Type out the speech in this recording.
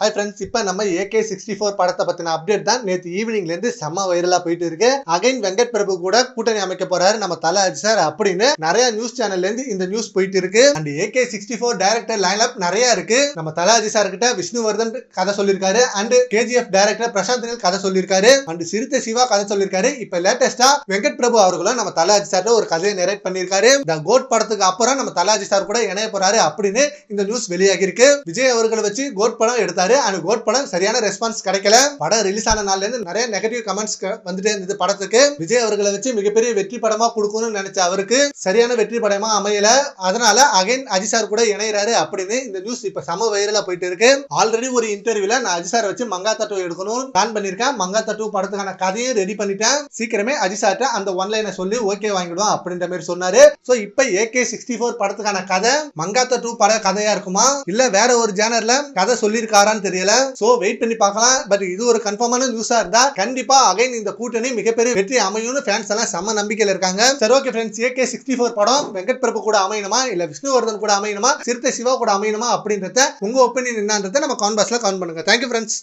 Hi friends, இப்போ நம்ம AK64 படத்தை பத்தின அப்டேட் தான் நேற்று ஈவினிங்ல இருந்து செம்ம வைரலா போயிட்டு இருக்கு. அகைன் வெங்கட் பிரபு கூட கூட்டணி அமைக்க போறாரு நம்ம தல அஜித் சார் அப்படின்னு நிறைய நியூஸ் சேனல்ல இருந்து இந்த நியூஸ் போயிட்டு இருக்கு. And AK64 director line up நிறைய இருக்கு. நம்ம தல அஜித் சார் கிட்ட விஷ்ணுவர்தன் கதை சொல்லியிருக்காரு, and KGF director Prashanth Neel கதை சொல்லியிருக்காரு, அண்ட் சிறுத்தை சிவா கதை சொல்லியிருக்காரு. இப்ப லேட்டஸ்டா வெங்கட் பிரபு அவர்களும் நம்ம தல அஜித் சார் ஒரு கதையை நரேட் பண்ணியிருக்காரு. இந்த கோட் படத்துக்கு அப்புறம் நம்ம தல அஜித் சார் கூட இணைய போறாரு அப்படின்னு இந்த நியூஸ் வெளியாகி இருக்கு. விஜய் அவர்களை வச்சு கோட் படம் எடுத்தாரு. அந்த கோட் படம் சரியான ரெஸ்பான்ஸ் கிடைக்கல. படம் ரிலீஸ் ஆன நாள்ல இருந்து நிறைய நெகட்டிவ் கமெண்ட்ஸ் வந்துட்டே இருந்தது படத்துக்கு. விஜய் அவர்களை வச்சு மிகப்பெரிய வெற்றி படமா கொடுக்கணும்னு நினைச்ச அவருக்கு சரியான வெற்றி படமா அமையல. அதனால அகைன் அஜித் சார் கூட இணையறாரு அப்படின்னு இந்த நியூஸ் இப்ப சம வைரலா போயிட்டு இருக்கு. ஆல்ரெடி ஒரு இன்டர்வியூல நான் அஜித் சார் வச்சு மங்காத்தா 2 எடுக்கணும் பிளான் பண்ணிருக்கேன். மங்காத்தா 2 படத்துக்கான கதையை ரெடி பண்ணிட்டேன். சீக்கிரமே அஜித் சார்ட்ட அந்த ஒன் லைனை சொல்லி ஓகே வாங்கிடுவோம் அப்படின்ற மாதிரி சொன்னாரு. சோ இப்போ AK64 படத்துக்கான கதை மங்காத்தா 2 பட கதையா இருக்குமா இல்ல வேற ஒரு ஜேனர்ல கதை சொல்லியிருக்காரான்னு தெரியல. சோ வெயிட் பண்ணி பார்க்கலாம். பட் இது ஒரு கன்ஃபார்மான நியூஸா இருந்தா கண்டிப்பா அகைன் இந்த கூட்டணி மிகப்பெரிய வெற்றி அமையும்னு ஃபேன்ஸ் எல்லாம் செம்ம நம்பிக்கையில இருக்காங்க. சரி, ஓகே ஃப்ரெண்ட்ஸ், AK64 படம் வெங்கட் பிரபு கூட அமையணுமா இல்ல விஷ்ணுவர்தன் கூட அமையணுமா சிறுத்தை சிவா கூட அமையணுமா அப்படின்றத உங்க ஒப்பீனியன் என்னன்றதை நம்ம கமெண்ட் பாக்ஸ்ல கமெண்ட் பண்ணுங்க. Thank you friends.